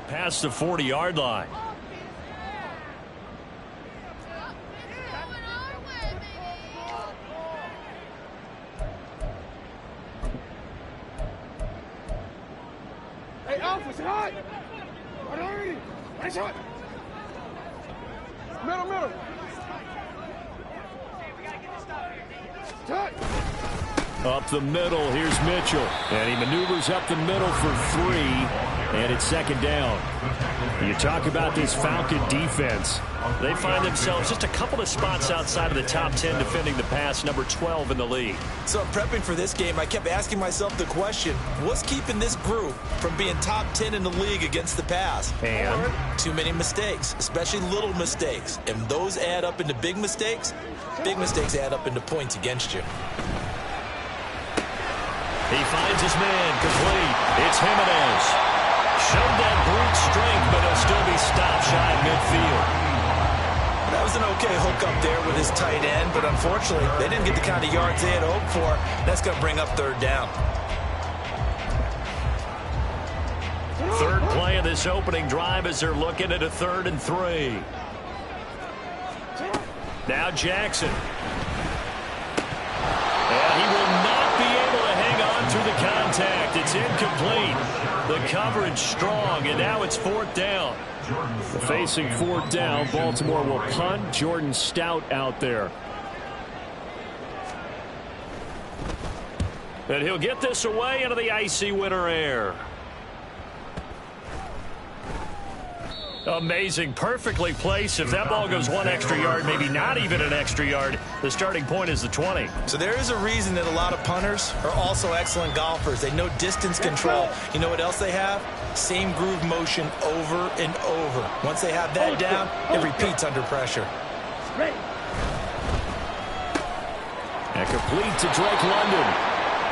past the 40-yard line. Hey, Alpha, say hi. Nice shot. Middle. Touch. Up the middle, here's Mitchell. And he maneuvers up the middle for 3, and it's second down. You talk about this Falcon defense. They find themselves just a couple of spots outside of the top 10 defending the pass, number 12 in the league. So prepping for this game, I kept asking myself the question, what's keeping this group from being top 10 in the league against the pass? And? Too many mistakes, especially little mistakes. And those add up into big mistakes. Big mistakes add up into points against you. He finds his man complete. It's Jimenez. Showed that brute strength, but he'll still be stopped shy of midfield. That was an okay hook up there with his tight end, but unfortunately, they didn't get the kind of yards they had hoped for. That's going to bring up third down. Third play of this opening drive as they're looking at a 3rd and 3. Now Jackson. And he will not be able to hang on through the contact. It's incomplete. The coverage strong, and now it's 4th down. Facing 4th down, Baltimore will punt. Jordan Stout out there. And he'll get this away into the icy winter air. Amazing, perfectly placed. If that ball goes 1 extra yard, maybe not even an extra yard, the starting point is the 20. So there is a reason that a lot of punters are also excellent golfers. They know distance control. You know what else they have? Same groove motion over and over. Once they have that down, it repeats under pressure. And complete to Drake London.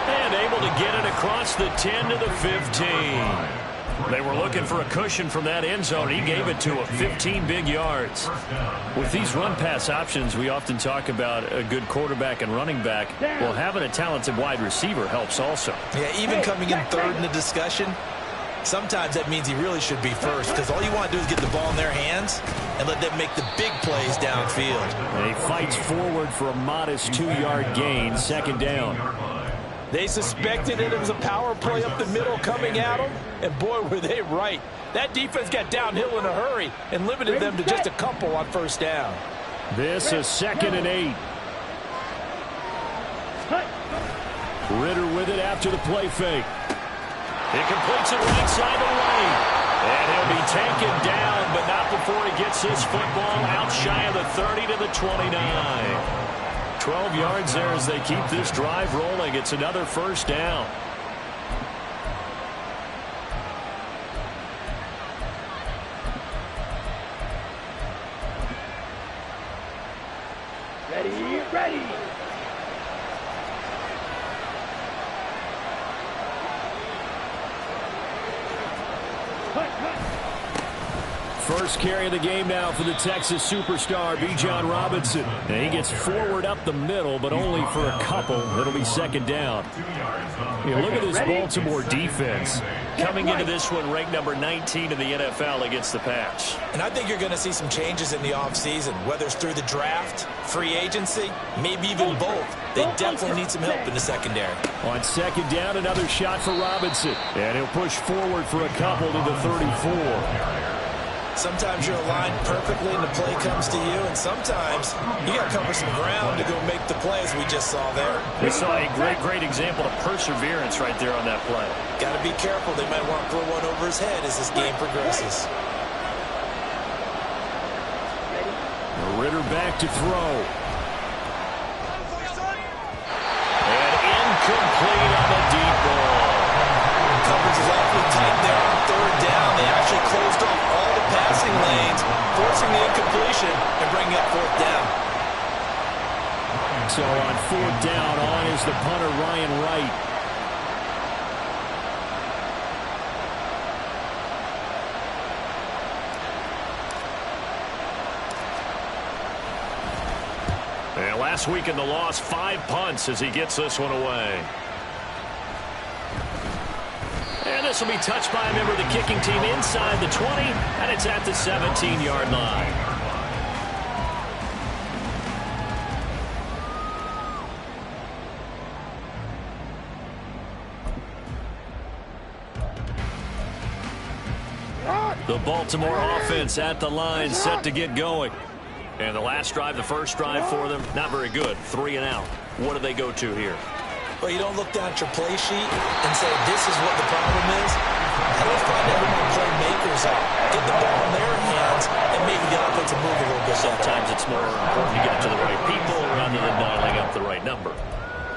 And able to get it across the 10 to the 15. They were looking for a cushion from that end zone. He gave it to him, 15 big yards. With these run-pass options, we often talk about a good quarterback and running back. Well, having a talented wide receiver helps also. Yeah, even coming in third in the discussion, sometimes that means he really should be first, because all you want to do is get the ball in their hands and let them make the big plays downfield. And he fights forward for a modest 2-yard gain, second down. They suspected it was a power play up the middle coming at them, and boy, were they right. That defense got downhill in a hurry and limited them to just a couple on first down. This is 2nd and 8. Ritter with it after the play fake. He completes it right side of the lane. And he'll be taken down, but not before he gets this football out shy of the 30 to the 29. 12 yards there as they keep this drive rolling. It's another first down. Ready. First carry of the game now for the Texas superstar, Bijan Robinson. And he gets forward up the middle, but only for a couple. It'll be second down. You know, look at this Baltimore defense. Coming into this one ranked number 19 in the NFL against the pass. And I think you're going to see some changes in the offseason, whether it's through the draft, free agency, maybe even both. They definitely need some help in the secondary. On second down, another shot for Robinson. And he'll push forward for a couple to the 34. Sometimes you're aligned perfectly and the play comes to you, and sometimes you got to cover some ground to go make the plays we just saw there. We saw a great example of perseverance right there on that play. Got to be careful. They might want to throw one over his head as this game progresses. Ritter back to throw. And incomplete on the deep ball. Coverage is awfully tight there on third down. They actually closed off all the passing lanes, forcing the incompletion and bringing up fourth down. So on fourth down, on is the punter Ryan Wright. And last week in the loss, 5 punts as he gets this one away. And this will be touched by a member of the kicking team inside the 20, and it's at the 17-yard line. The Baltimore offense at the line, set to get going. And the last drive, the first drive for them, not very good. 3 and out. What do they go to here? Well, you don't look down at your play sheet and say, this is what the problem is. How about find out who my playmakers are? Get the ball in their hands and maybe the offense will move a little bit. Sometimes it's more important to get it to the right people rather than dialing up the right number.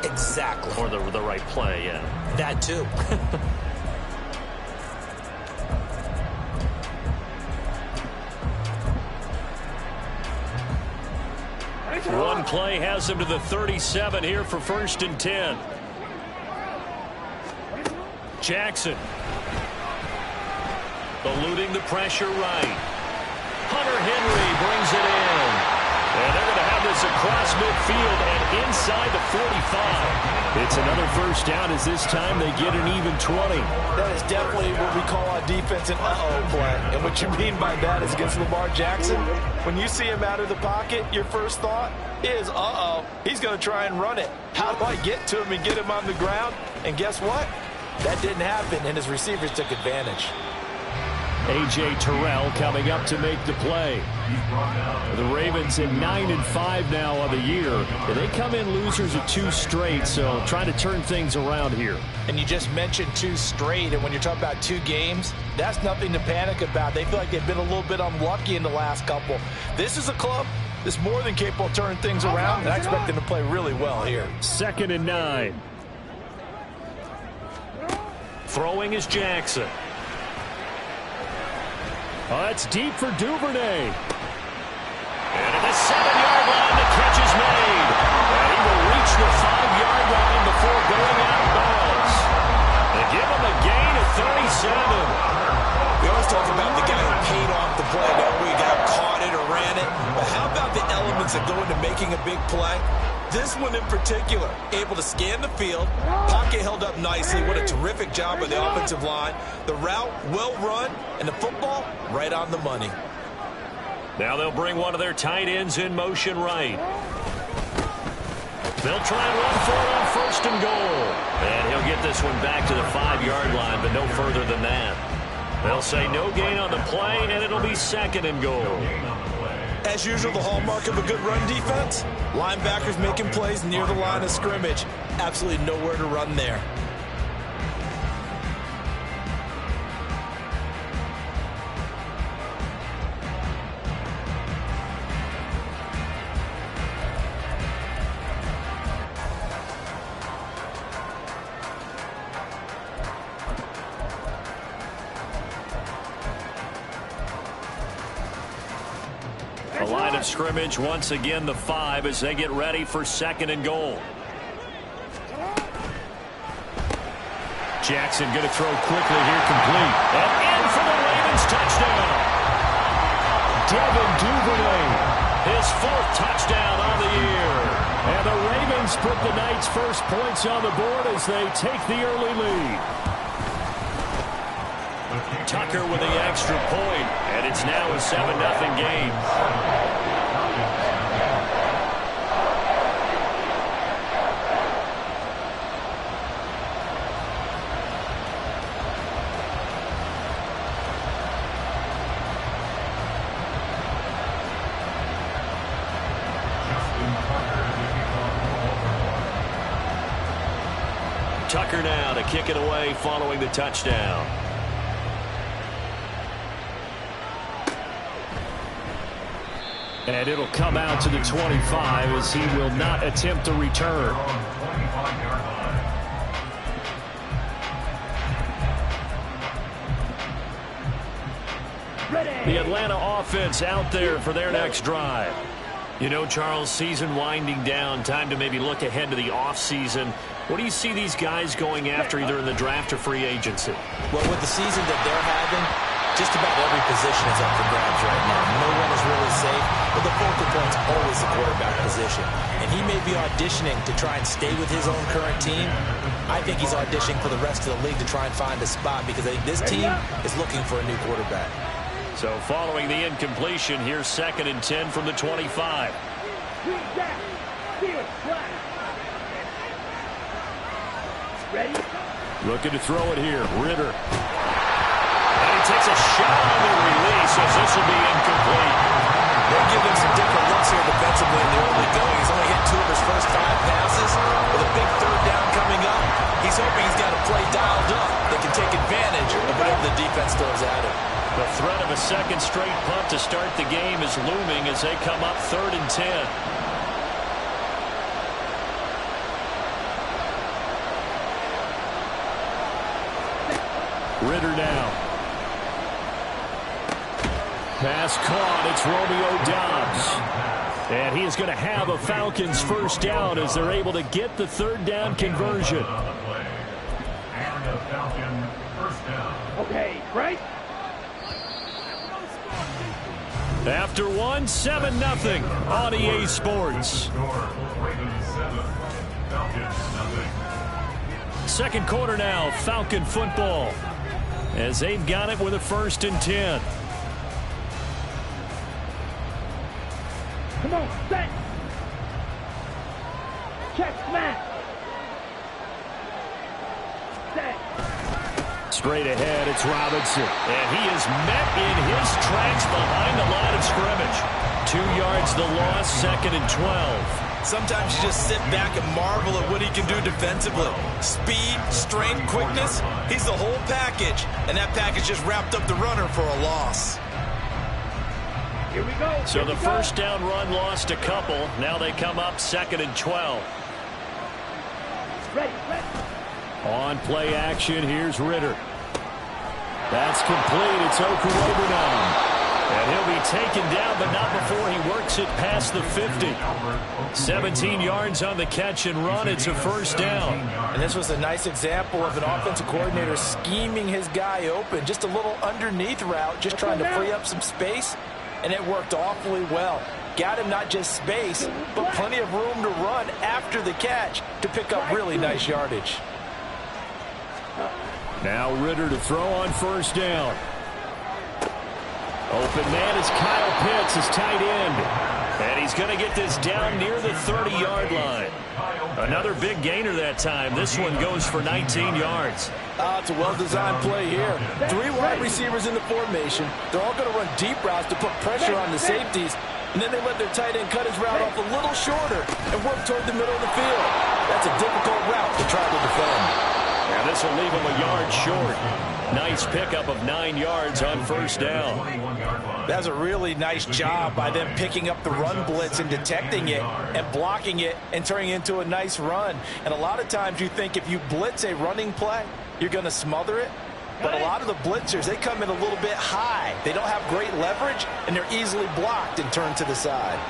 Exactly. Or the right play, yeah. That too. One play has him to the 37 here for 1st and 10. Jackson. Eluding the pressure right. Hunter Henry brings it in. And they're going to have this across midfield and inside the 45. It's another first down as this time they get an even 20. That is definitely what we call our defense an uh-oh play. And what you mean by that is against Lamar Jackson, when you see him out of the pocket, your first thought is, uh-oh, he's going to try and run it. How do I get to him and get him on the ground? And guess what? That didn't happen, and his receivers took advantage. A.J. Terrell coming up to make the play. The Ravens in 9-5 now on the year. And they come in losers of 2 straight, so trying to turn things around here. And you just mentioned 2 straight, and when you're talking about 2 games, that's nothing to panic about. They feel like they've been a little bit unlucky in the last couple. This is a club that's more than capable of turning things around, and I expect them to play really well here. 2nd and 9. Throwing is Jackson. That's deep for Duvernay. And at the 7-yard line, the catch is made. And he will reach the 5-yard line before going out of bounds. They give him a gain of 37. We always talk about the guy who paid off the play. Now we got caught it or ran it. But how about the elements that go into making a big play? This one in particular, able to scan the field, pocket held up nicely. What a terrific job by the offensive line. The route, well run, and the football, right on the money. Now they'll bring one of their tight ends in motion right. They'll try and run for it on 1st and goal. And he'll get this one back to the 5-yard line, but no further than that. They'll say no gain on the play, and it'll be 2nd and goal. As usual, the hallmark of a good run defense, linebackers making plays near the line of scrimmage. Absolutely nowhere to run there. The line of scrimmage once again the 5 as they get ready for 2nd and goal. Jackson going to throw quickly here, complete. And in for the Ravens touchdown. Devin Duvernay, his 4th touchdown on the year. And the Ravens put the night's first points on the board as they take the early lead. Tucker with the extra point, and it's now a 7-0 game. Tucker now to kick it away following the touchdown. And it'll come out to the 25 as he will not attempt to return. The Atlanta offense out there for their next drive. You know, Charles, season winding down, time to maybe look ahead to the offseason. What do you see these guys going after either in the draft or free agency? Well, with the season that they're having, just about every position is up for grabs right now. No one is really safe, but the focal point's always the quarterback position. And he may be auditioning to try and stay with his own current team, I think he's auditioning for the rest of the league to try and find a spot because I think this team is looking for a new quarterback. So following the incompletion, here's 2nd and 10 from the 25. Ready? Looking to throw it here. Ritter. And he takes a shot on the release as this will be incomplete. They're giving some different looks here defensively in the early going. He's only hit 2 of his first 5 passes. With a big 3rd down coming up, he's hoping he's got a play dialed up that can take advantage of whatever the defense throws at him. The threat of a 2nd straight punt to start the game is looming as they come up 3rd and 10. Ritter now. Pass caught. It's Romeo Doubs. And he is going to have a Falcons first down as they're able to get the 3rd down conversion. Okay, right? After 1, 7-0 on EA Sports. Second quarter now, Falcon football, as they've got it with a 1st and 10. Come on, set. Check, smash. Set. Straight ahead, it's Robinson. And he is met in his tracks behind the line of scrimmage. 2 yards the loss, 2nd and 12. Sometimes you just sit back and marvel at what he can do defensively. Speed, strength, quickness, he's the whole package. And that package just wrapped up the runner for a loss. Here we go. So the first down run lost a couple. Now they come up 2nd and 12. Ready, ready. On play action, here's Ritter. That's complete. It's Okurobunom. And he'll be taken down, but not before he works it past the 50. 17 yards on the catch and run. It's a first down. And this was a nice example of an offensive coordinator scheming his guy open. Just a little underneath route, just trying to free up some space. And it worked awfully well. Got him not just space, but plenty of room to run after the catch to pick up really nice yardage. Now Ritter to throw on first down. Open man is Kyle Pitts, his tight end. And he's going to get this down near the 30-yard line. Another big gainer that time. This one goes for 19 yards. It's a well-designed play here. 3 wide receivers in the formation. They're all going to run deep routes to put pressure on the safeties. And then they let their tight end cut his route off a little shorter and work toward the middle of the field. That's a difficult route to try to defend. And this will leave him a yard short. Nice pickup of 9 yards on first down. That's a really nice job by them picking up the run blitz and detecting it and blocking it and turning it into a nice run. And a lot of times you think if you blitz a running play, you're going to smother it. But a lot of the blitzers, they come in a little bit high. They don't have great leverage, and they're easily blocked and turned to the side.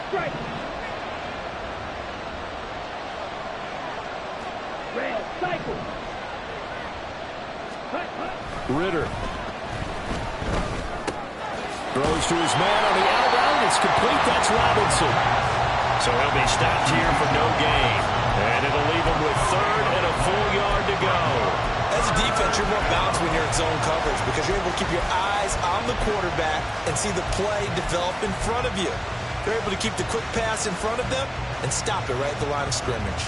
Strike. Rail, cycle. Ritter throws to his man on the out route. It's complete. That's Robinson. So he'll be stopped here for no gain. And it'll leave him with 3rd and a full yard to go. As a defense, you're more balanced when you're in zone coverage because you're able to keep your eyes on the quarterback and see the play develop in front of you. You're able to keep the quick pass in front of them and stop it right at the line of scrimmage.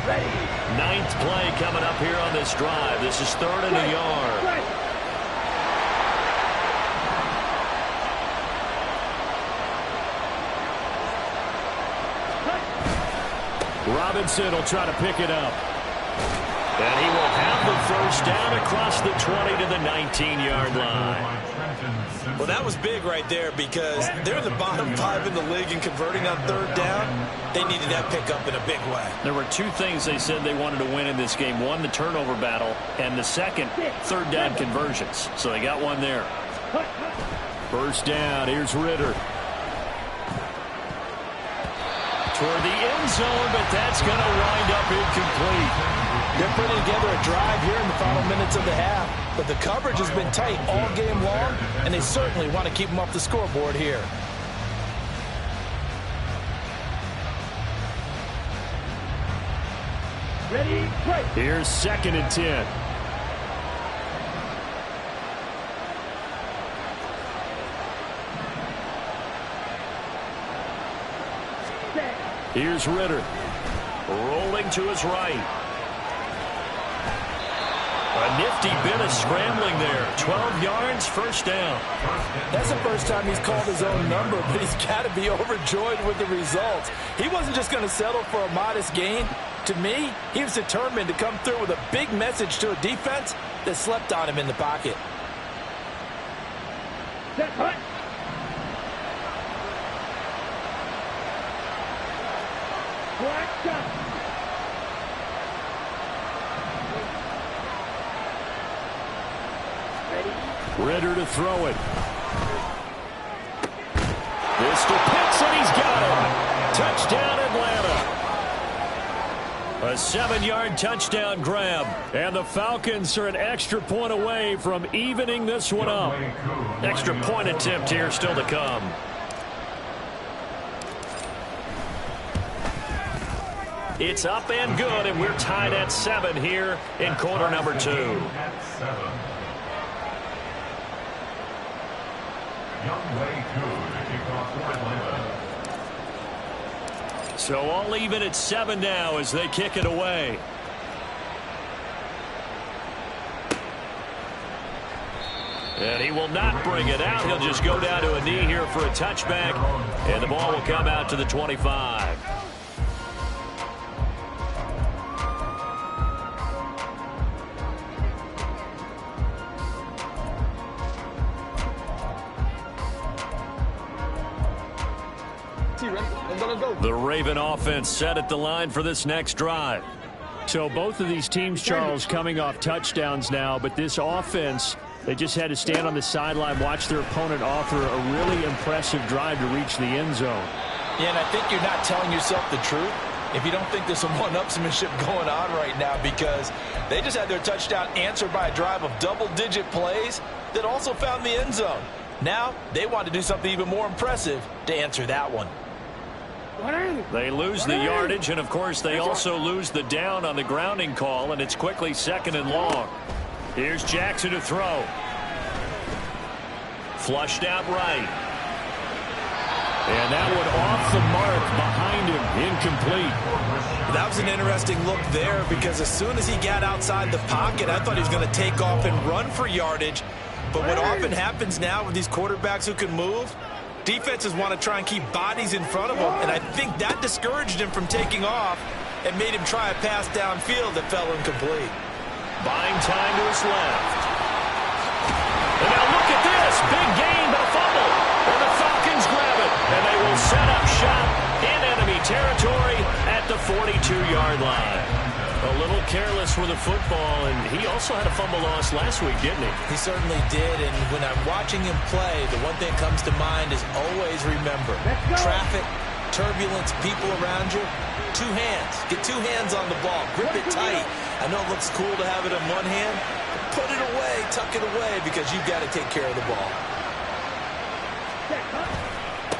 Ready. 9th play coming up here on this drive. This is 3rd and a yard. Right. Robinson will try to pick it up. And he will have the first down across the 20 to the 19-yard line. Well, that was big right there because they're the bottom 5 in the league in converting on 3rd down. They needed that pickup in a big way. There were 2 things they said they wanted to win in this game. One, the turnover battle, and the second, 3rd down conversions. So they got one there. First down, here's Ritter. Toward the end zone, but that's going to wind up incomplete. They're putting together a drive here in the final minutes of the half, but the coverage has been tight all game long, and they certainly want to keep them off the scoreboard here. Ready, break. Here's 2nd and 10. Here's Ritter. Rolling to his right. A nifty bit of scrambling there. 12 yards, first down. That's the first time he's called his own number, but he's got to be overjoyed with the results. He wasn't just going to settle for a modest gain. To me, he was determined to come through with a big message to a defense that slept on him in the pocket. Set, hut. Black shot. Ritter to throw it. This to Pitts, and he's got him. Touchdown, Atlanta. A 7-yard touchdown grab. And the Falcons are an extra point away from evening this one up. Extra point attempt here still to come. It's up and good, and we're tied at 7 here in quarter number 2. So all even at 7 now as they kick it away. And he will not bring it out. He'll just go down to a knee here for a touchback, and the ball will come out to the 25. The Raven offense set at the line for this next drive. So both of these teams, Charles, coming off touchdowns now, but this offense, they just had to stand on the sideline, watch their opponent offer a really impressive drive to reach the end zone. Yeah, and I think you're not telling yourself the truth if you don't think there's some one-upsmanship going on right now, because they just had their touchdown answered by a drive of double-digit plays that also found the end zone. Now they want to do something even more impressive to answer that one. They lose the yardage, and of course they also lose the down on the grounding call, and it's quickly 2nd and long. Here's Jackson to throw. Flushed out right. And that one off the mark behind him, incomplete. That was an interesting look there, because as soon as he got outside the pocket, I thought he was going to take off and run for yardage. But what often happens now with these quarterbacks who can move, defenses want to try and keep bodies in front of them, and I think that discouraged him from taking off and made him try a pass downfield that fell incomplete. Buying time to his left. And now look at this. Big gain, but a fumble. And the Falcons grab it, and they will set up shop in enemy territory at the 42-yard line. A little careless with the football, and he also had a fumble loss last week, didn't he? He certainly did, and when I'm watching him play, the one thing that comes to mind is always remember, traffic, turbulence, people around you, 2 hands. Get 2 hands on the ball. Grip it tight. I know it looks cool to have it in one hand, but put it away, tuck it away, because you've got to take care of the ball.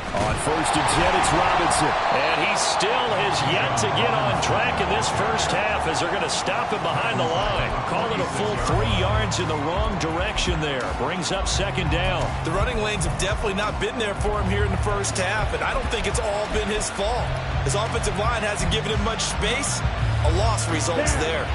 On 1st and 10, it's Robinson. And he still has yet to get on track in this first half as they're going to stop him behind the line. Call it a full 3 yards in the wrong direction there. Brings up 2nd down. The running lanes have definitely not been there for him here in the first half, and I don't think it's all been his fault. His offensive line hasn't given him much space. A loss results there.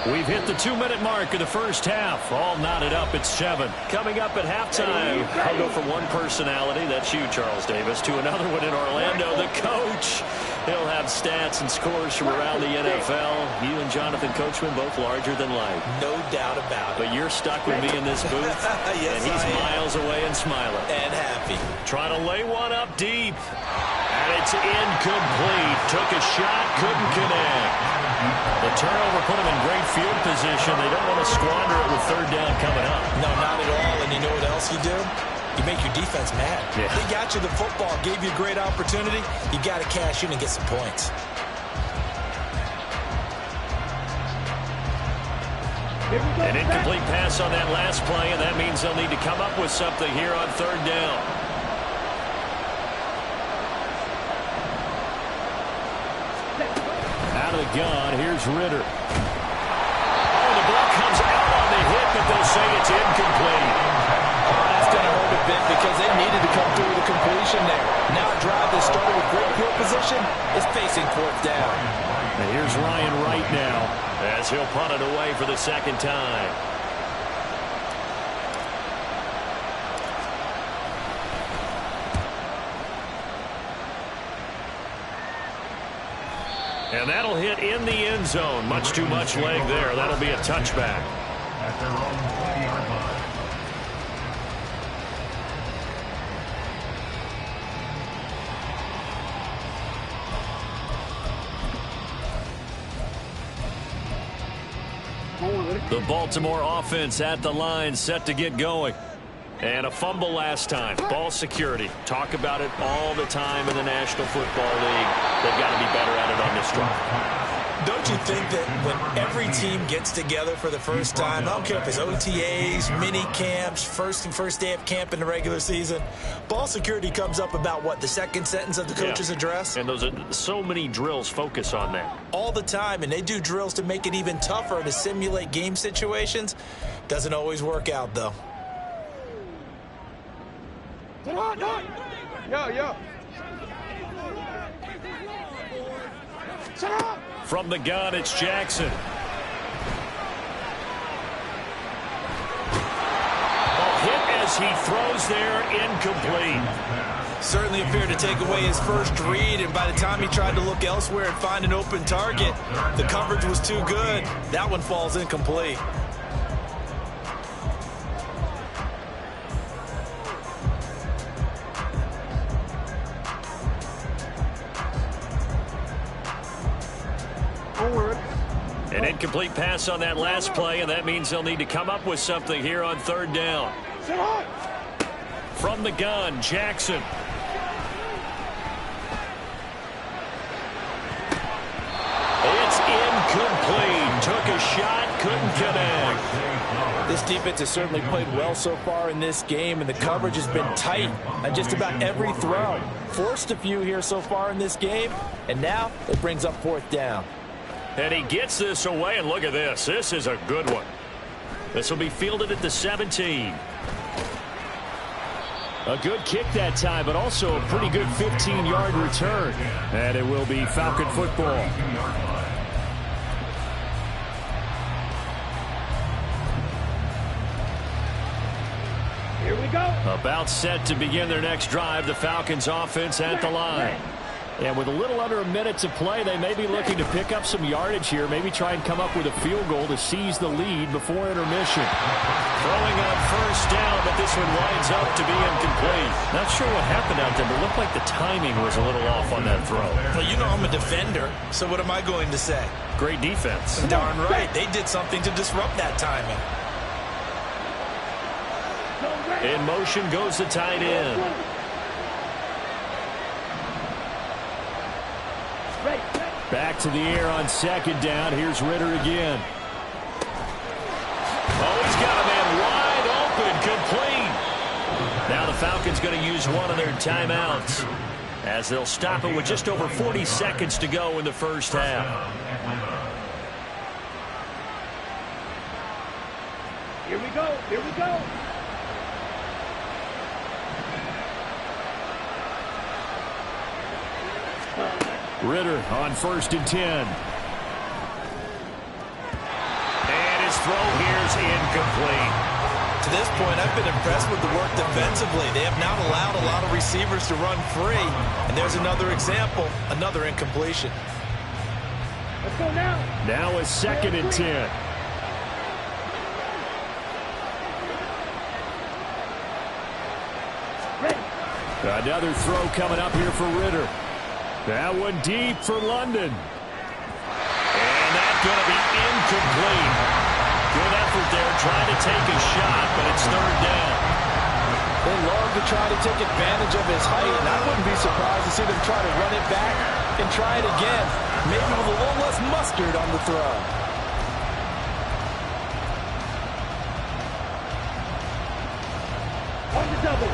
We've hit the 2-minute mark of the first half. All knotted up at 7. Coming up at halftime, I'll go from one personality, that's you, Charles Davis, to another one in Orlando, the coach. He'll have stats and scores from around the NFL. You and Jonathan Coachman both larger than life. No doubt about it. But you're stuck with me in this booth, yes, and he's miles away and smiling. And happy. Trying to lay one up deep. And it's incomplete. Took a shot, couldn't connect. The turnover put them in great field position. They don't want to squander it with 3rd down coming up. No, not at all. And you know what else you do? You make your defense mad. Yeah. They got you the football, gave you a great opportunity. You got to cash in and get some points. An incomplete pass on that last play, and that means they'll need to come up with something here on 3rd down. gun. Here's Ritter. Oh, the ball comes out on the hit, but they'll say it's incomplete. Oh, that's going to hurt a bit because they needed to come through with a completion there. Now a drive that started with great field position is facing fourth down. And here's Ryan Wright now as he'll punt it away for the second time. And that'll hit in the end zone. Much too much leg there. That'll be a touchback. At their own 20-yard line. The Baltimore offense at the line, set to get going. And a fumble last time. Ball security. Talk about it all the time in the National Football League. They've got to be better at it on this drive. Don't you think that when every team gets together for the first time, I don't care if it's OTAs, mini camps, first day of camp in the regular season, ball security comes up about what, the second sentence of the coach's address? And those are so many drills focus on that. All the time, and they do drills to make it even tougher to simulate game situations. Doesn't always work out, though. Yo. Shut up. From the gun, it's Jackson. Ball hit as he throws there, incomplete. Certainly appeared to take away his first read, and by the time he tried to look elsewhere and find an open target, the coverage was too good. That one falls incomplete. An incomplete pass on that last play, and that means they'll need to come up with something here on third down. From the gun, Jackson. It's incomplete. Took a shot, couldn't connect. This defense has certainly played well so far in this game, and the coverage has been tight on just about every throw. Forced a few here so far in this game, and now it brings up fourth down. And he gets this away, and look at this. This is a good one. This will be fielded at the 17. A good kick that time, but also a pretty good 15-yard return. And it will be Falcon football. Here we go. About set to begin their next drive, the Falcons offense at the line. And with a little under a minute to play, they may be looking to pick up some yardage here, maybe try and come up with a field goal to seize the lead before intermission. Throwing on first down, but this one winds up to be incomplete. Not sure what happened out there, but it looked like the timing was a little off on that throw. Well, you know I'm a defender, so what am I going to say? Great defense. Darn right. They did something to disrupt that timing. In motion goes the tight end. Back to the air on second down. Here's Ritter again. Oh, he's got a man wide open, complete. Now the Falcons going to use one of their timeouts as they'll stop it with just over 40 seconds to go in the first half. Here we go. Here we go. Ritter on 1st and 10. And his throw here's incomplete. To this point, I've been impressed with the work defensively. They have not allowed a lot of receivers to run free. And there's another example, another incompletion. Let's go now. Now a 2nd and 10. Another throw coming up here for Ritter. That one deep for London. And that's going to be incomplete. Good effort there trying to take a shot, but it's third down. They love to try to take advantage of his height, and I wouldn't be surprised to see them try to run it back and try it again, maybe with a little less mustard on the throw.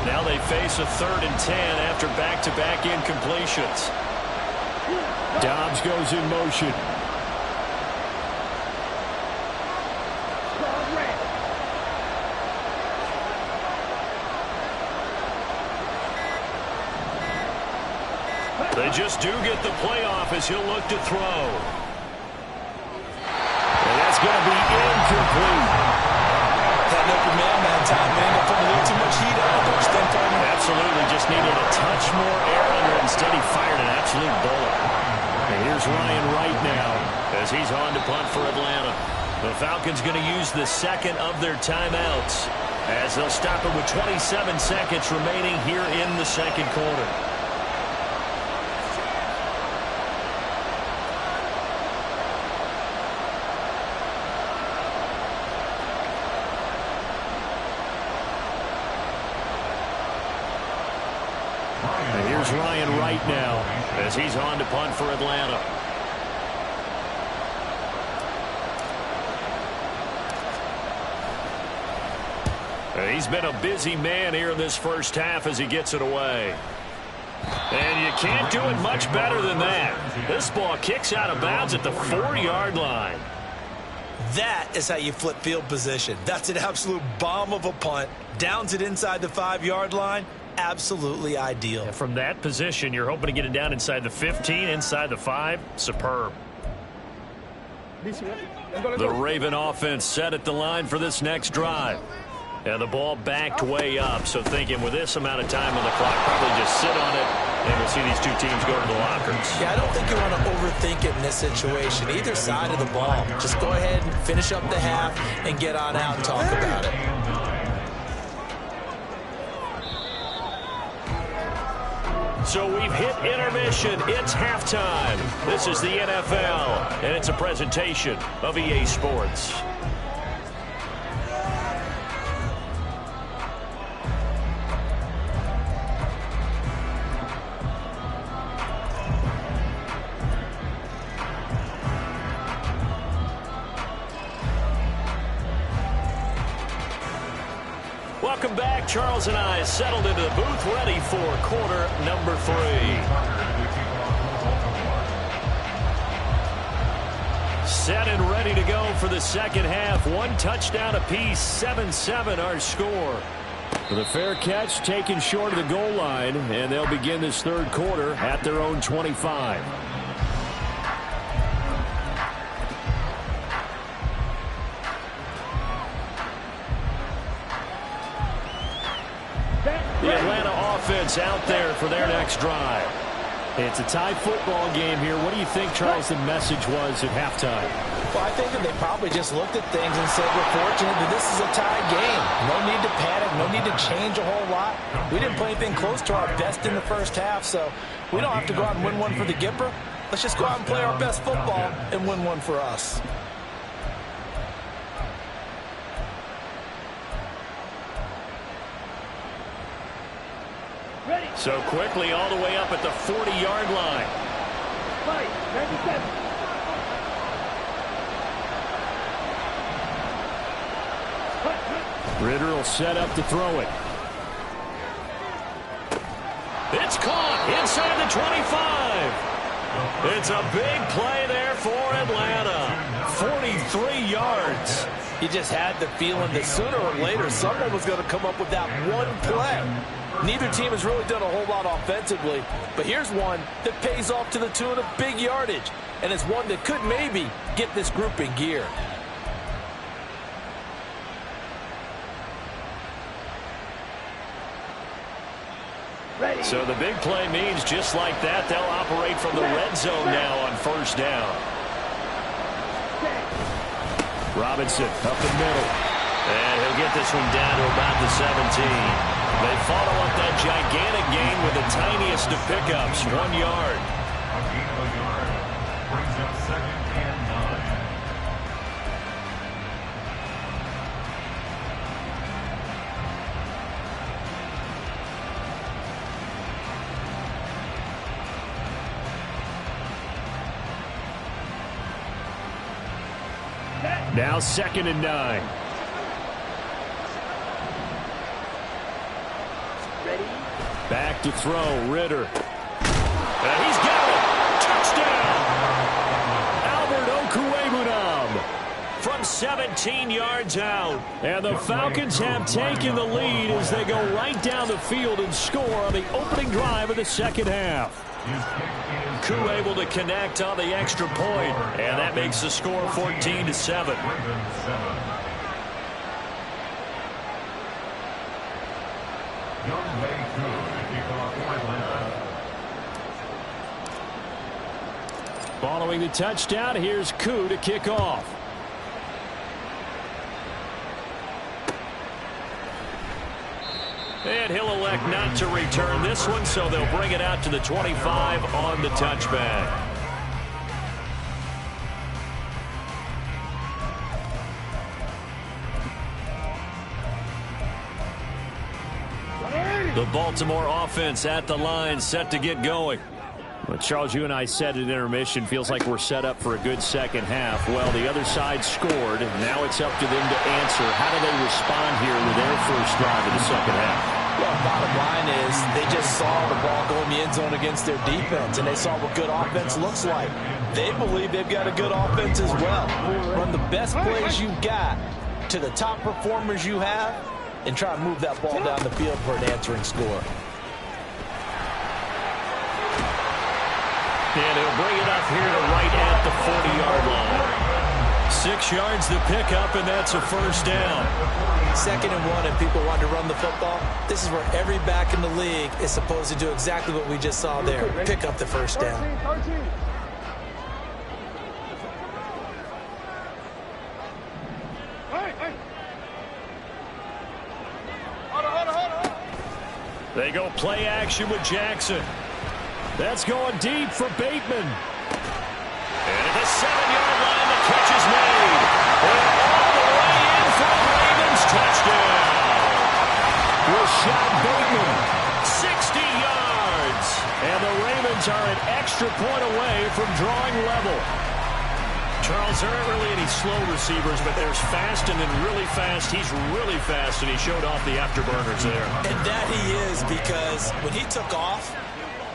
Now they face a 3rd and 10 after back-to-back incompletions. Dobbs goes in motion. They just do get the playoff as he'll look to throw. And that's going to be incomplete. That open man that time, man. They're putting a little too much heat on it. Absolutely, just needed a touch more air under it. Instead, he fired an absolute bullet. And here's Ryan Wright now as he's on to punt for Atlanta. The Falcons going to use the second of their timeouts as they'll stop it with 27 seconds remaining here in the second quarter. And here's Ryan Wright now as he's on to punt for Atlanta. And he's been a busy man here in this first half as he gets it away. And you can't do it much better than that. This ball kicks out of bounds at the 4-yard line. That is how you flip field position. That's an absolute bomb of a punt. Downs it inside the 5-yard line. Absolutely ideal. And from that position, you're hoping to get it down inside the 15, inside the 5. Superb. The Raven offense set at the line for this next drive. And the ball backed way up, so thinking with this amount of time on the clock, probably just sit on it, and we'll see these two teams go to the lockers. Yeah, I don't think you want to overthink it in this situation. Either side of the ball. Just go ahead and finish up the half and get on out and talk about it. So we've hit intermission. It's halftime. This is the NFL, and it's a presentation of EA Sports. Welcome back. Charles and I settled into the booth, ready for quarter number 3. Set and ready to go for the second half. 1 touchdown apiece, 7-7 our score. With a fair catch taken short of the goal line, and they'll begin this third quarter at their own 25. The Atlanta offense out there for their next drive. It's a tie football game here. What do you think, Charles, the message was at halftime? Well, I think that they probably just looked at things and said, we're fortunate that this is a tie game. No need to panic. No need to change a whole lot. We didn't play anything close to our best in the first half, so we don't have to go out and win one for the Gipper. Let's just go out and play our best football and win one for us. So quickly all the way up at the 40-yard line. Ritter will set up to throw it. It's caught inside the 25. It's a big play there for Atlanta. 43 yards. You just had the feeling that sooner or later someone was going to come up with that one play. Neither team has really done a whole lot offensively, but here's one that pays off to the tune of big yardage, and it's one that could maybe get this group in gear. So the big play means just like that, they'll operate from the red zone now on first down. Robinson up the middle. And he'll get this one down to about the 17. They follow up that gigantic gain with the tiniest of pickups, 1 yard. Brings up 2nd and 9. Now 2nd and 9. Back to throw, Ritter. And he's got it. Touchdown. Albert Okwuegbunam from 17 yards out. And the Falcons have taken the lead as they go right down the field and score on the opening drive of the second half. Koo able to connect on the extra point, and that makes the score 14-7. Following the touchdown, here's Koo to kick off. And he'll elect not to return this one, so they'll bring it out to the 25 on the touchback. The Baltimore offense at the line, set to get going. Well, Charles, you and I said at intermission, feels like we're set up for a good second half. Well, the other side scored. Now it's up to them to answer. How do they respond here with their first drive of the second half? Well, bottom line is they just saw the ball go in the end zone against their defense, and they saw what good offense looks like. They believe they've got a good offense as well. Run the best plays you've got to the top performers you have, and try to move that ball down the field for an answering score. And he'll bring it up here to right at the 40-yard line. 6 yards the pickup, and that's a first down. 2nd and 1, and people want to run the football. This is where every back in the league is supposed to do exactly what we just saw there. Pick up the first down. They go play action with Jackson. That's going deep for Bateman. And at the 7-yard line, the catch is made. And all the way in for the Ravens touchdown. Rashad Bateman, 60 yards. And the Ravens are an extra point away from drawing level. Charles, there aren't really any slow receivers, but there's fast and then really fast. He's really fast, and he showed off the afterburners there. And that he is, because when he took off,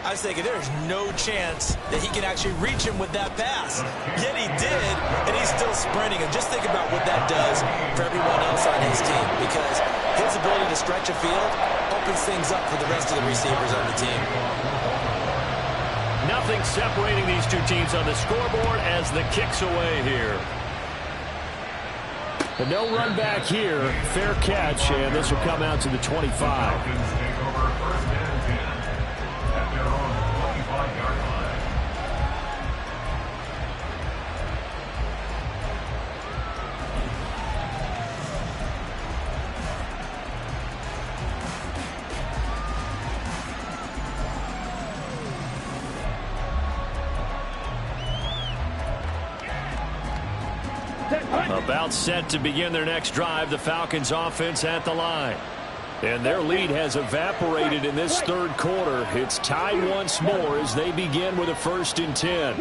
I was thinking there's no chance that he can actually reach him with that pass. Yet he did, and he's still sprinting. And just think about what that does for everyone else on his team, because his ability to stretch a field opens things up for the rest of the receivers on the team. Nothing separating these two teams on the scoreboard as the kick's away here. But no run back here. Fair catch, and this will come out to the 25. About set to begin their next drive, the Falcons offense at the line. And their lead has evaporated in this third quarter. It's tied once more as they begin with a 1st and 10.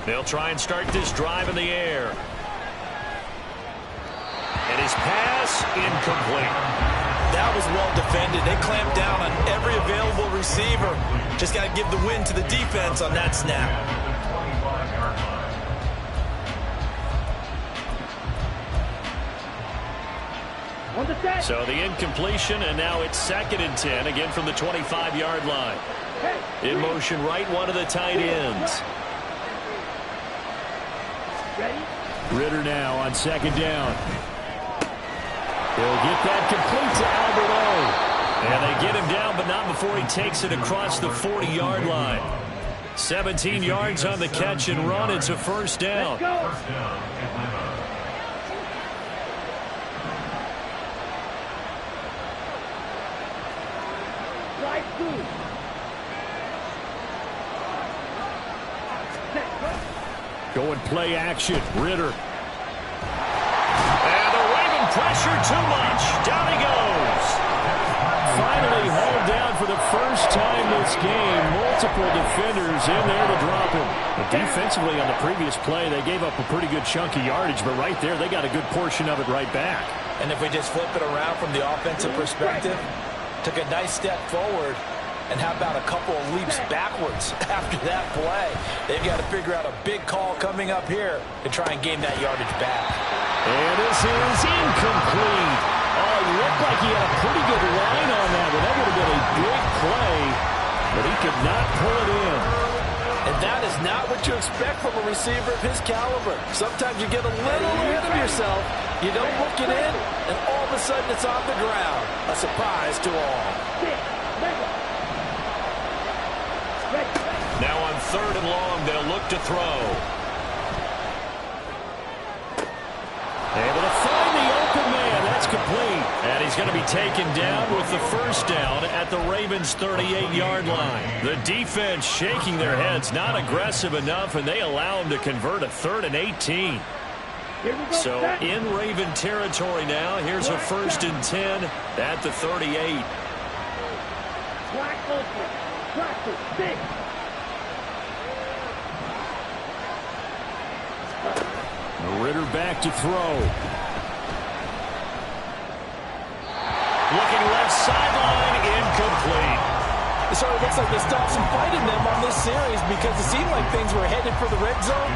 They'll try and start this drive in the air. And his pass incomplete. That was well defended. They clamped down on every available receiver. Just got to give the win to the defense on that snap. So the incompletion, and now it's 2nd and 10, again from the 25-yard line. In motion right, one of the tight ends. Ritter now on 2nd down. He'll get that complete to Albert O. And they get him down, but not before he takes it across the 40-yard line. 17 yards on the catch and run. It's a first down. Going play action. Ritter. And the Raven pressure too much. Down he goes. Finally hauled down for the first time this game. Multiple defenders in there to drop him. But defensively on the previous play, they gave up a pretty good chunk of yardage. But right there, they got a good portion of it right back. And if we just flip it around from the offensive perspective, took a nice step forward. And how about a couple of leaps backwards after that play? They've got to figure out a big call coming up here to try and gain that yardage back. And this is incomplete. Oh, it looked like he had a pretty good line on that, but that would have been a play, but he could not pull it in. And that is not what you expect from a receiver of his caliber. Sometimes you get a little ahead of yourself, you don't look it in, and all of a sudden it's on the ground. A surprise to all. Now on 3rd and long, they'll look to throw. Able to find the open man. That's complete. And he's going to be taken down with the first down at the Ravens' 38-yard line. The defense shaking their heads, not aggressive enough, and they allow him to convert a 3rd and 18. So in Raven territory now, here's a 1st and 10 at the 38. Ritter back to throw. Looking left sideline, incomplete. So it looks like they stopped some fight in them on this series because it seemed like things were headed for the red zone.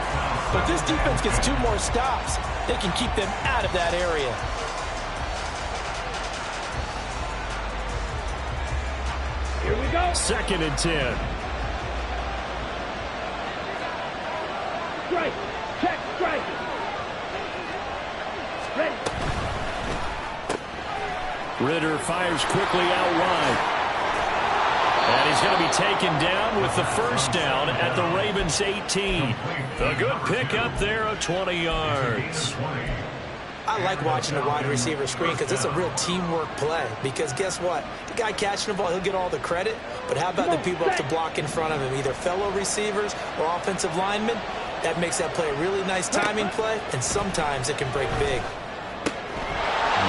But this defense gets 2 more stops. They can keep them out of that area. Here we go. 2nd and 10. Strike. Check. Strike. Ready. Ritter fires quickly out wide. And he's going to be taken down with the first down at the Ravens' 18. A good pickup there of 20 yards. I like watching the wide receiver screen because it's a real teamwork play. Because guess what? The guy catching the ball, he'll get all the credit. But how about the people up to block in front of him, either fellow receivers or offensive linemen? That makes that play a really nice timing play, and sometimes it can break big.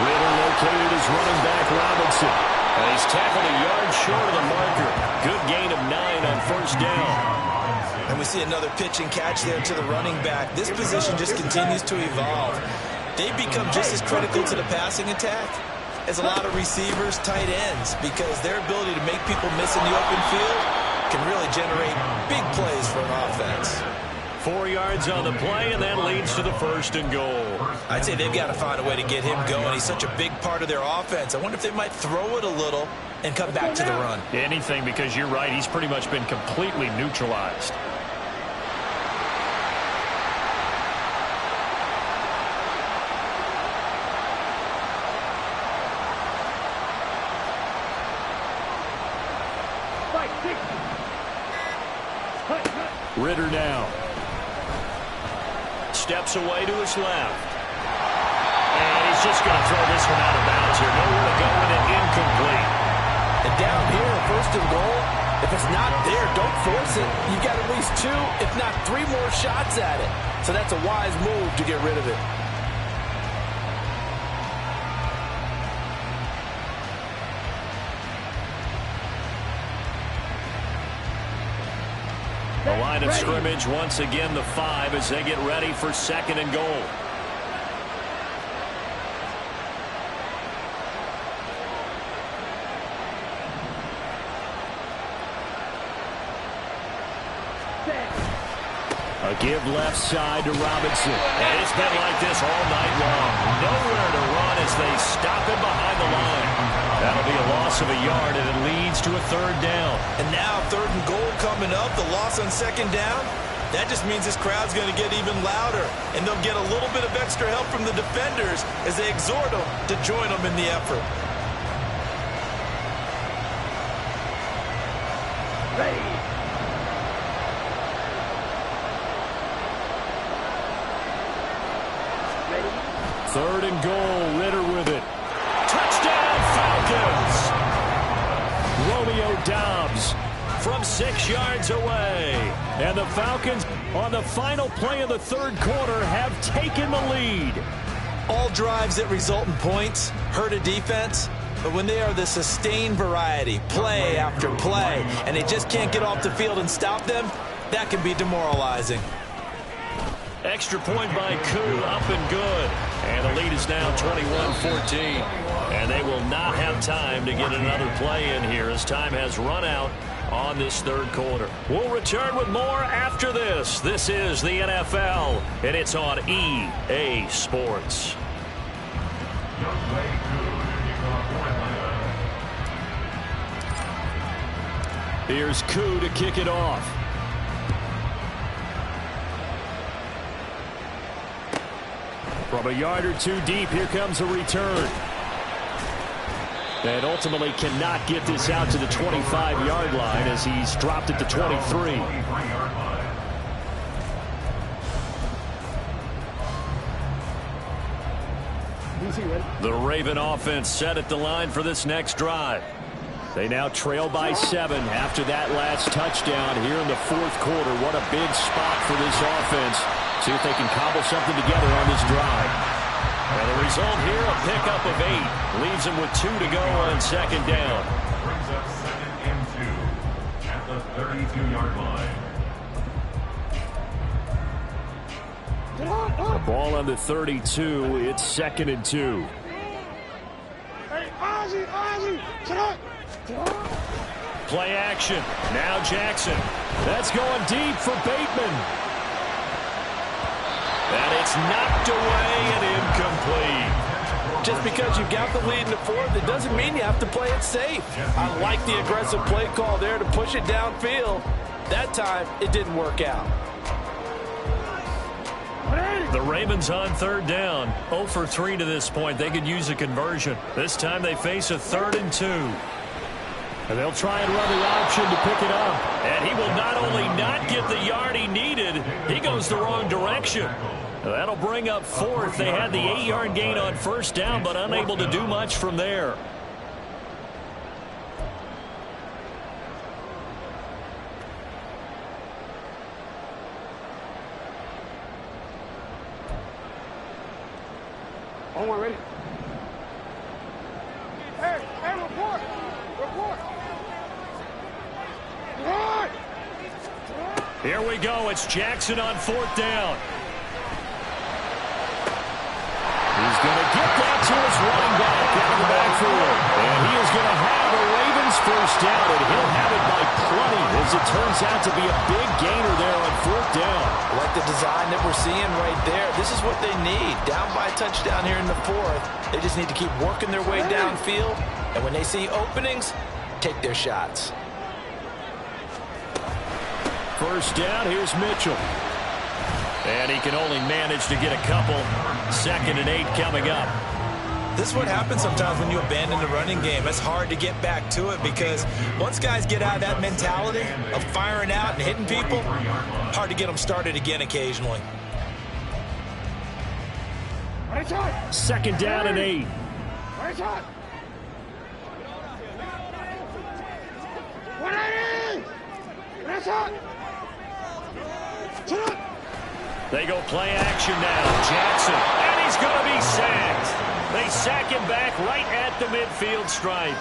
Ritter located his running back, Robinson. And he's tackled a yard short of the marker. Good gain of 9 on first down. And we see another pitch and catch there to the running back. This position just continues to evolve. They've become just as critical to the passing attack as a lot of receivers, tight ends, because their ability to make people miss in the open field can really generate big plays for an offense. 4 yards on the play, and that leads to the 1st and goal. I'd say they've got to find a way to get him going. He's such a big part of their offense. I wonder if they might throw it a little and come back to the run. Anything, because you're right, he's pretty much been completely neutralized. Ritter now. Steps away to his left. And he's just going to throw this one out of bounds here. Nowhere to go with it, incomplete. And down here, 1st and goal, if it's not there, don't force it. You've got at least 2, if not 3 more shots at it. So that's a wise move to get rid of it. The line of scrimmage, once again, the 5 as they get ready for 2nd and goal. A give left side to Robinson. And it's been like this all night long. Nowhere to run as they stop him behind the line. That'll be a loss of a yard, and it leads to a 3rd down. And now 3rd and goal coming up, the loss on 2nd down. That just means this crowd's going to get even louder, and they'll get a little bit of extra help from the defenders as they exhort them to join them in the effort. Ready. 3rd and goal, Ritter with it. Touchdown, Falcons! Romeo Doubs from 6 yards away. And the Falcons, on the final play of the 3rd quarter, have taken the lead. All drives that result in points hurt a defense, but when they are the sustained variety, play after play, and they just can't get off the field and stop them, that can be demoralizing. Extra point by Koo, up and good. And the lead is now 21-14. And they will not have time to get another play in here as time has run out on this 3rd quarter. We'll return with more after this. This is the NFL, and it's on EA Sports. Here's Koo to kick it off. From a yard or two deep, here comes a return. And ultimately cannot get this out to the 25-yard line as he's dropped it to 23. The Raven offense set at the line for this next drive. They now trail by 7 after that last touchdown here in the fourth quarter. What a big spot for this offense. See if they can cobble something together on this drive. And the result here, a pickup of 8. Leaves them with 2 to go on second down. Brings up 2nd and 2 at the 32-yard line. The ball on the 32. It's 2nd and 2. Hey, Ozzie, sit up. Play action. Now Jackson. That's going deep for Bateman. And it's knocked away and incomplete. Just because you've got the lead in the fourth, it doesn't mean you have to play it safe. I like the aggressive play call there to push it downfield. That time, it didn't work out. The Ravens on third down. 0 for 3 to this point. They could use a conversion. This time they face a 3rd and 2. And they'll try and run the option to pick it up. And he will not only not get the yard he needed, he goes the wrong direction. That'll bring up 4th. They had the 8-yard gain on first down, but unable to do much from there. Omar, ready? Hey, report. Here we go. It's Jackson on 4th down. He's going to get that to his running back out of the backfield. And he is going to have the Ravens first down, and he'll have it by plenty as it turns out to be a big gainer there on 4th down. I like the design that we're seeing right there. This is what they need. Down by a touchdown here in the fourth. They just need to keep working their way downfield. And when they see openings, take their shots. First down, here's Mitchell. And he can only manage to get a couple. 2nd and 8 coming up. This is what happens sometimes when you abandon the running game. It's hard to get back to it because once guys get out of that mentality of firing out and hitting people, hard to get them started again occasionally. 2nd down and 8. They go play action now. Jackson, and he's going to be sacked. They sack him back right at the midfield stripe.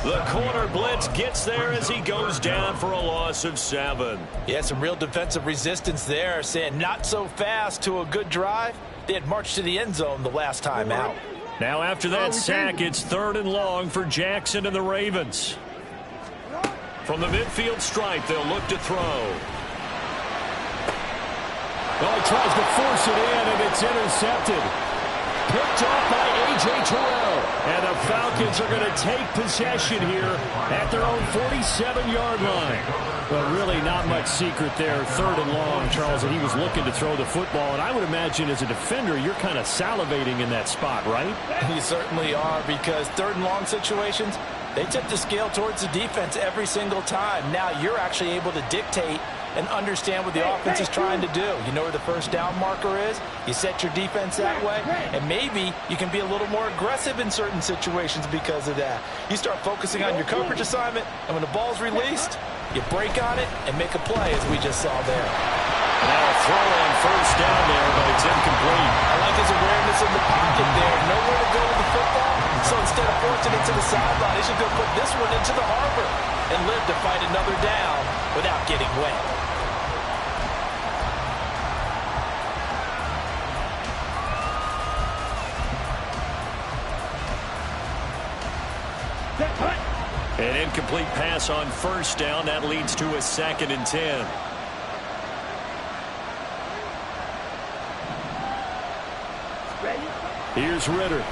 The corner blitz gets there as he goes down for a loss of 7. Yeah, some real defensive resistance there, saying not so fast to a good drive. They had marched to the end zone the last time out. Now after that sack, it's 3rd and long for Jackson and the Ravens. From the midfield stripe, they'll look to throw. Well, he tries to force it in, and it's intercepted. Picked off by A.J. Terrell. And the Falcons are going to take possession here at their own 47-yard line. Well, really not much secret there. 3rd and long, Charles, and he was looking to throw the football. And I would imagine as a defender, you're kind of salivating in that spot, right? You certainly are, because 3rd and long situations, they tip the scale towards the defense every single time. Now you're actually able to dictate and understand what the offense is trying to do. You know where the first down marker is. You set your defense that way, and maybe you can be a little more aggressive in certain situations because of that. You start focusing on your coverage assignment, and when the ball's released, you break on it and make a play, as we just saw there. Now a throw on first down there, but it's incomplete. I like his awareness in the pocket there. Nowhere to go with the football, so instead of forcing it to the sideline, he should go put this one into the harbor and live to fight another down without getting wet. An incomplete pass on first down. That leads to a 2nd and 10. Here's Ritter.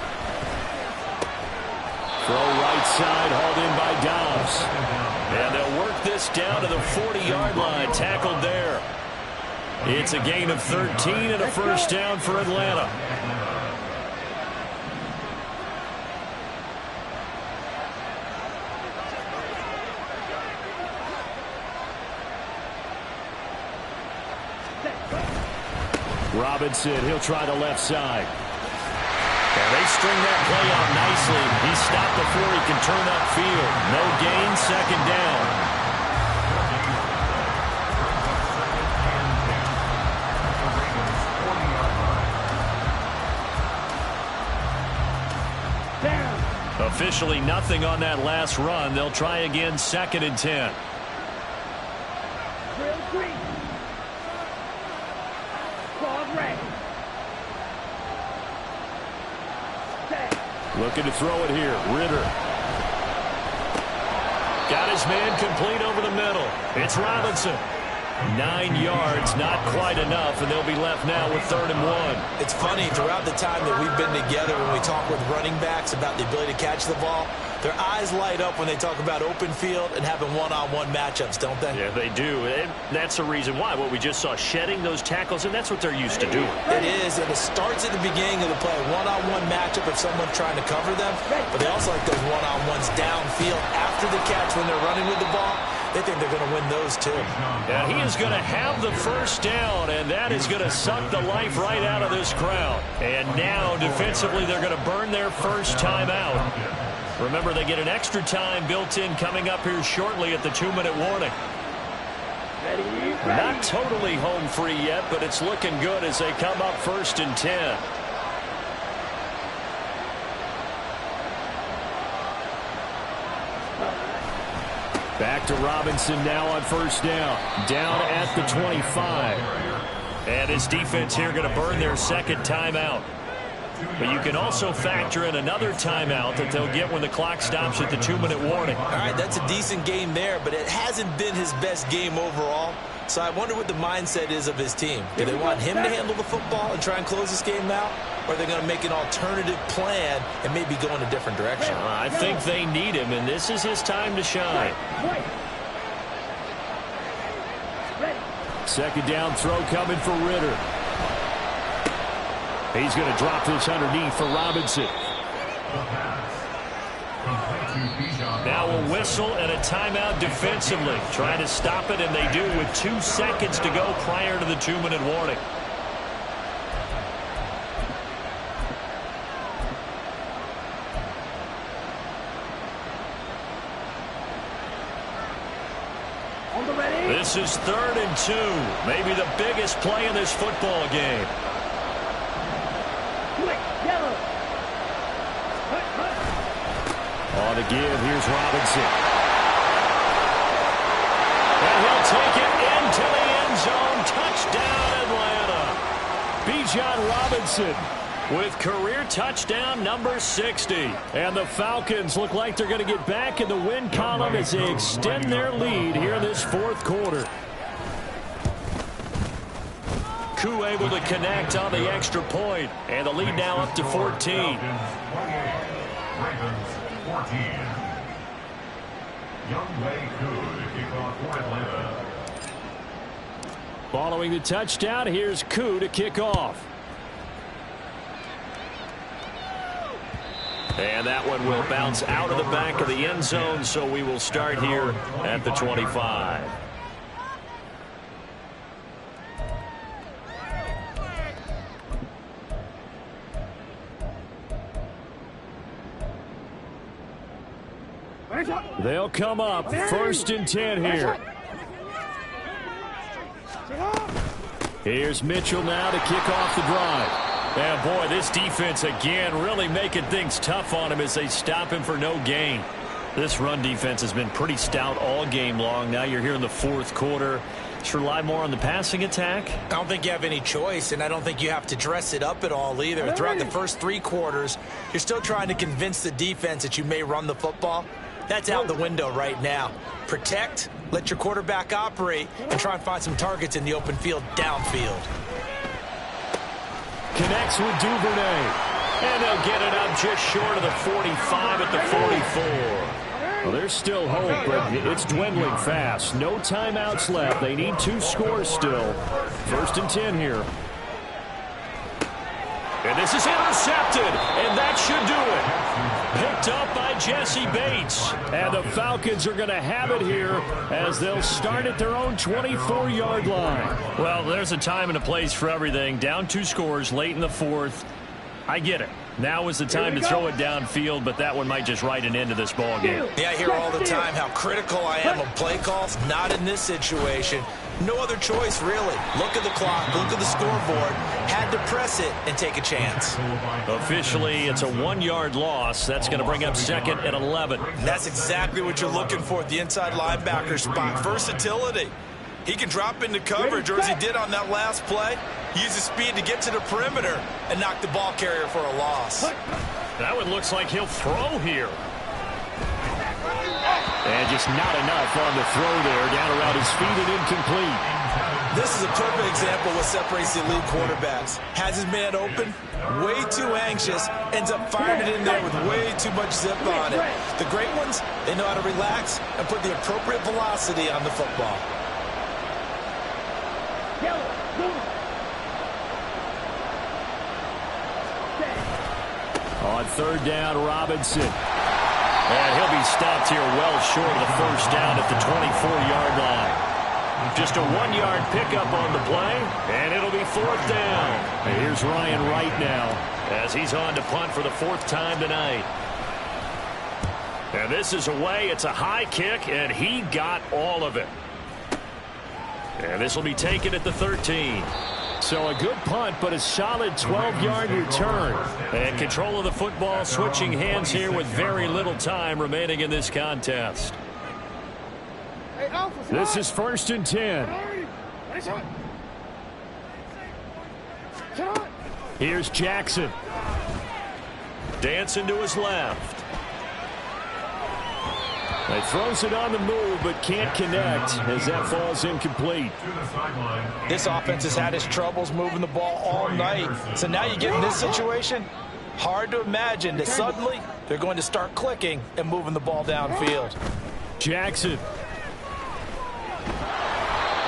Throw right side, hauled in by Dobbs. And they'll work this down to the 40-yard line, tackled there. It's a gain of 13 and a first down for Atlanta. Robinson, he'll try the left side. And they string that play out nicely. He stopped before he can turn upfield. No gain, second down. Officially nothing on that last run. They'll try again, 2nd and 10. Looking to throw it here. Ritter. Got his man complete over the middle. It's Robinson. 9 yards, not quite enough, and they'll be left now with 3rd and 1. It's funny, throughout the time that we've been together, when we talk with running backs about the ability to catch the ball, their eyes light up when they talk about open field and having one-on-one matchups, don't they? Yeah, they do. And that's the reason why. What we just saw, shedding those tackles, and that's what they're used to doing. It is, and it starts at the beginning of the play. One-on-one matchup if someone's trying to cover them, but they also like those one-on-ones downfield after the catch when they're running with the ball. They think they're going to win those, too. Now, he is going to have the first down, and that is going to suck the life right out of this crowd. And now, defensively, they're going to burn their first timeout. Remember, they get an extra time built in coming up here shortly at the 2-minute warning. Not totally home free yet, but it's looking good as they come up 1st and 10. Back to Robinson now on 1st down. Down at the 25. And his defense here going to burn their 2nd timeout. But you can also factor in another timeout that they'll get when the clock stops at the 2-minute warning. All right, that's a decent game there, but it hasn't been his best game overall. So I wonder what the mindset is of his team. Do they want him to handle the football and try and close this game out? Or are they going to make an alternative plan and maybe go in a different direction? I think they need him, and this is his time to shine. 2nd down throw coming for Ritter. He's going to drop this underneath for Robinson. Now a whistle and a timeout defensively. Trying to stop it, and they do with 2 seconds to go prior to the 2-minute warning. This is 3rd and 2. Maybe the biggest play in this football game. On the give, here's Robinson. And he'll take it into the end zone. Touchdown, Atlanta. Bijan Robinson with career touchdown number 60. And the Falcons look like they're going to get back in the win column as they extend their lead here in this 4th quarter. Koo able to connect on the extra point, and the lead now up to 14. Ravens 14. Younghoe Koo to kick off for Atlanta. Following the touchdown, here's Koo to kick off. And that one will bounce out of the back of the end zone, so we will start here at the 25. They'll come up 1st and 10 here. Here's Mitchell now to kick off the drive. And boy, this defense again really making things tough on him as they stop him for no gain. This run defense has been pretty stout all game long. Now you're here in the 4th quarter. Just rely more on the passing attack. I don't think you have any choice, and I don't think you have to dress it up at all either. Throughout the first 3 quarters, you're still trying to convince the defense that you may run the football. That's out the window right now. Protect, let your quarterback operate, and try and find some targets in the open field downfield. Connects with Duvernay. And they'll get it up just short of the 45 at the 44. Well, there's still hope, but it's dwindling fast. No timeouts left. They need 2 scores still. 1st and 10 here. And this is intercepted, and that should do it. Picked up by Jesse Bates. And the Falcons are going to have it here as they'll start at their own 24-yard line. Well, there's a time and a place for everything. Down 2 scores late in the 4th. I get it. Now is the time to throw it downfield, but that one might just write an end to this ball game. Yeah, I hear all the time how critical I am of play calls. Not in this situation. No other choice, really. Look at the clock, look at the scoreboard. Had to press it and take a chance. Officially, it's a 1-yard loss. That's going to bring up 2nd and 11. And that's exactly what you're looking for at the inside linebacker spot. Versatility. He can drop into coverage, or as he did on that last play, use his speed to get to the perimeter and knock the ball carrier for a loss. That one looks like he'll throw here. And just not enough on the throw there, down around his feet and incomplete. This is a perfect example of what separates the elite quarterbacks. Has his man open, way too anxious, ends up firing it in there with way too much zip on it. The great ones, they know how to relax and put the appropriate velocity on the football. On 3rd down, Robinson. And he'll be stopped here well short of the 1st down at the 24-yard line. Just a 1-yard pickup on the play, and it'll be 4th down. And here's Ryan Wright now as he's on to punt for the 4th time tonight. And this is away. It's a high kick, and he got all of it. And this will be taken at the 13. So a good punt, but a solid 12-yard return. And control of the football switching hands here with very little time remaining in this contest. This is 1st and 10. Here's Jackson. Dancing to his left. He throws it on the move, but can't connect as that falls incomplete. This offense has had its troubles moving the ball all night. So now you get in this situation, hard to imagine that suddenly they're going to start clicking and moving the ball downfield. Jackson.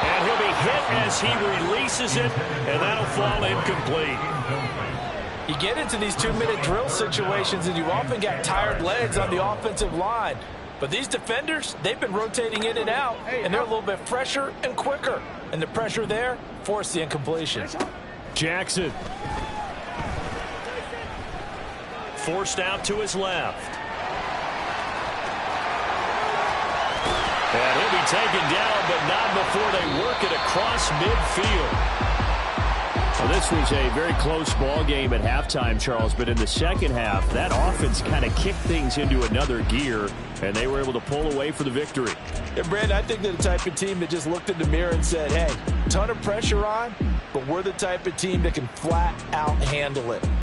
And he'll be hit as he releases it, and that'll fall incomplete. You get into these 2-minute drill situations, and you often got tired legs on the offensive line. But these defenders, they've been rotating in and out, and they're a little bit fresher and quicker. And the pressure there forced the incompletion. Jackson. Forced out to his left. And he'll be taken down, but not before they work it across midfield. Well, this was a very close ball game at halftime, Charles, but in the second half, that offense kind of kicked things into another gear, and they were able to pull away for the victory. Yeah, Brandon, I think they're the type of team that just looked in the mirror and said, hey, ton of pressure on, but we're the type of team that can flat out handle it.